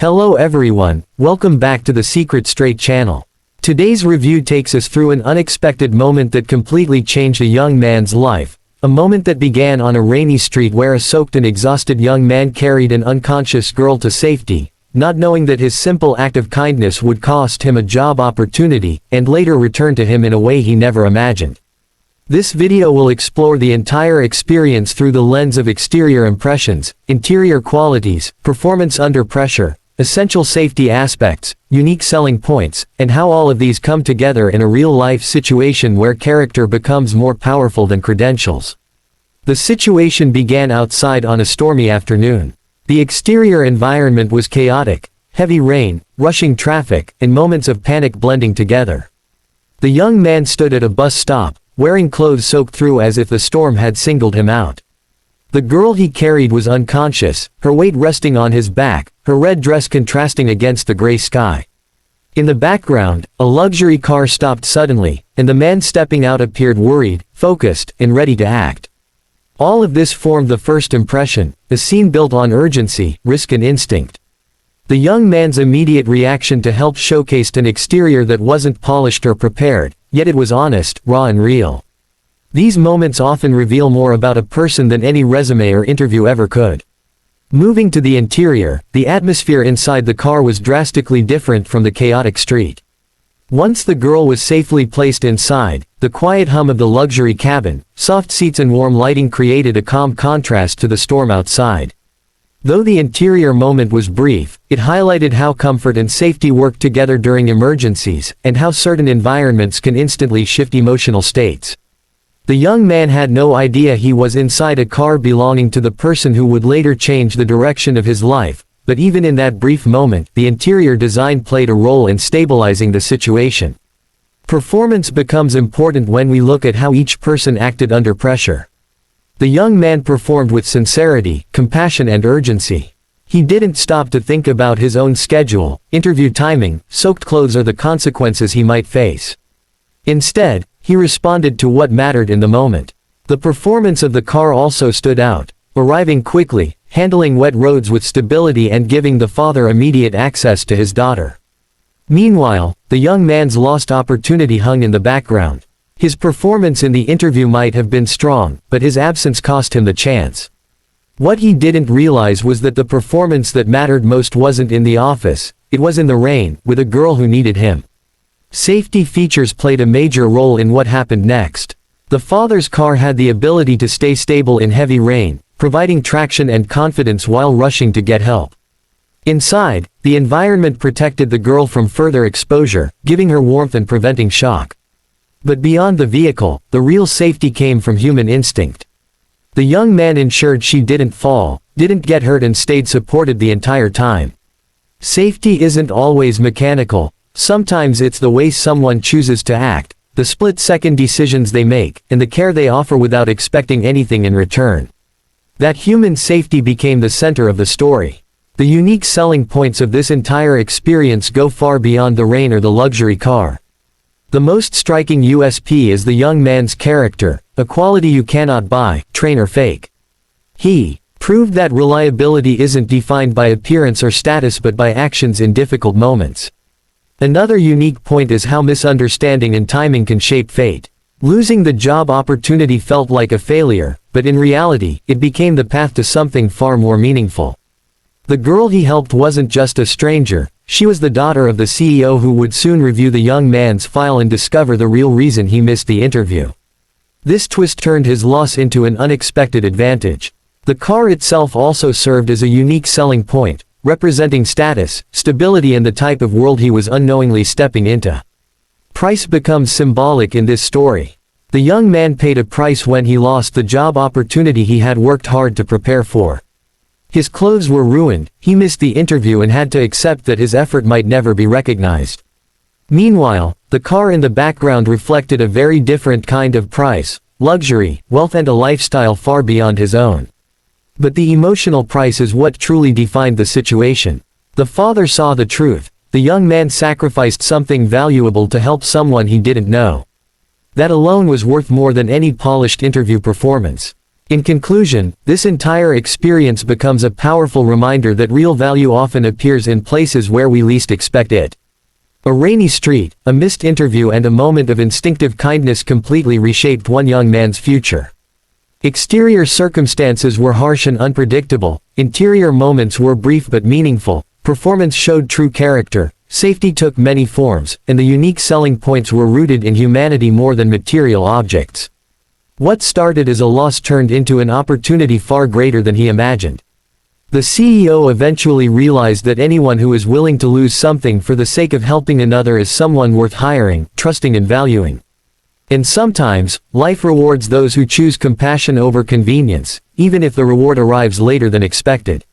Hello everyone, welcome back to the Secret Straight channel. Today's review takes us through an unexpected moment that completely changed a young man's life. A moment that began on a rainy street where a soaked and exhausted young man carried an unconscious girl to safety, not knowing that his simple act of kindness would cost him a job opportunity, and later return to him in a way he never imagined. This video will explore the entire experience through the lens of exterior impressions, interior qualities, performance under pressure, essential safety aspects, unique selling points, and how all of these come together in a real-life situation where character becomes more powerful than credentials. The situation began outside on a stormy afternoon. The exterior environment was chaotic, heavy rain, rushing traffic, and moments of panic blending together. The young man stood at a bus stop, wearing clothes soaked through as if the storm had singled him out. The girl he carried was unconscious, her weight resting on his back, her red dress contrasting against the gray sky. In the background, a luxury car stopped suddenly, and the man stepping out appeared worried, focused, and ready to act. All of this formed the first impression, a scene built on urgency, risk and instinct. The young man's immediate reaction to help showcased an exterior that wasn't polished or prepared, yet it was honest, raw and real. These moments often reveal more about a person than any resume or interview ever could. Moving to the interior, the atmosphere inside the car was drastically different from the chaotic street. Once the girl was safely placed inside, the quiet hum of the luxury cabin, soft seats and warm lighting created a calm contrast to the storm outside. Though the interior moment was brief, it highlighted how comfort and safety work together during emergencies, and how certain environments can instantly shift emotional states. The young man had no idea he was inside a car belonging to the person who would later change the direction of his life, but even in that brief moment, the interior design played a role in stabilizing the situation. Performance becomes important when we look at how each person acted under pressure. The young man performed with sincerity, compassion and urgency. He didn't stop to think about his own schedule, interview timing, soaked clothes or the consequences he might face. Instead, he responded to what mattered in the moment. The performance of the car also stood out, arriving quickly, handling wet roads with stability and giving the father immediate access to his daughter. Meanwhile, the young man's lost opportunity hung in the background. His performance in the interview might have been strong, but his absence cost him the chance. What he didn't realize was that the performance that mattered most wasn't in the office, it was in the rain, with a girl who needed him. Safety features played a major role in what happened next. The father's car had the ability to stay stable in heavy rain, providing traction and confidence while rushing to get help. Inside, the environment protected the girl from further exposure, giving her warmth and preventing shock. But beyond the vehicle, the real safety came from human instinct. The young man ensured she didn't fall, didn't get hurt and stayed supported the entire time. Safety isn't always mechanical, sometimes it's the way someone chooses to act, the split-second decisions they make, and the care they offer without expecting anything in return. That human safety became the center of the story. The unique selling points of this entire experience go far beyond the rain or the luxury car. The most striking USP is the young man's character, a quality you cannot buy, train or fake. He proved that reliability isn't defined by appearance or status but by actions in difficult moments. Another unique point is how misunderstanding and timing can shape fate. Losing the job opportunity felt like a failure, but in reality, it became the path to something far more meaningful. The girl he helped wasn't just a stranger, she was the daughter of the CEO who would soon review the young man's file and discover the real reason he missed the interview. This twist turned his loss into an unexpected advantage. The car itself also served as a unique selling point, representing status, stability and the type of world he was unknowingly stepping into. Price becomes symbolic in this story. The young man paid a price when he lost the job opportunity he had worked hard to prepare for. His clothes were ruined, he missed the interview and had to accept that his effort might never be recognized. Meanwhile, the car in the background reflected a very different kind of price, luxury, wealth and a lifestyle far beyond his own. But the emotional price is what truly defined the situation. The father saw the truth. The young man sacrificed something valuable to help someone he didn't know. That alone was worth more than any polished interview performance. In conclusion, this entire experience becomes a powerful reminder that real value often appears in places where we least expect it. A rainy street, a missed interview, and a moment of instinctive kindness completely reshaped one young man's future. Exterior circumstances were harsh and unpredictable, interior moments were brief but meaningful, performance showed true character, safety took many forms, and the unique selling points were rooted in humanity more than material objects. What started as a loss turned into an opportunity far greater than he imagined. The CEO eventually realized that anyone who is willing to lose something for the sake of helping another is someone worth hiring, trusting, and valuing. And sometimes, life rewards those who choose compassion over convenience, even if the reward arrives later than expected.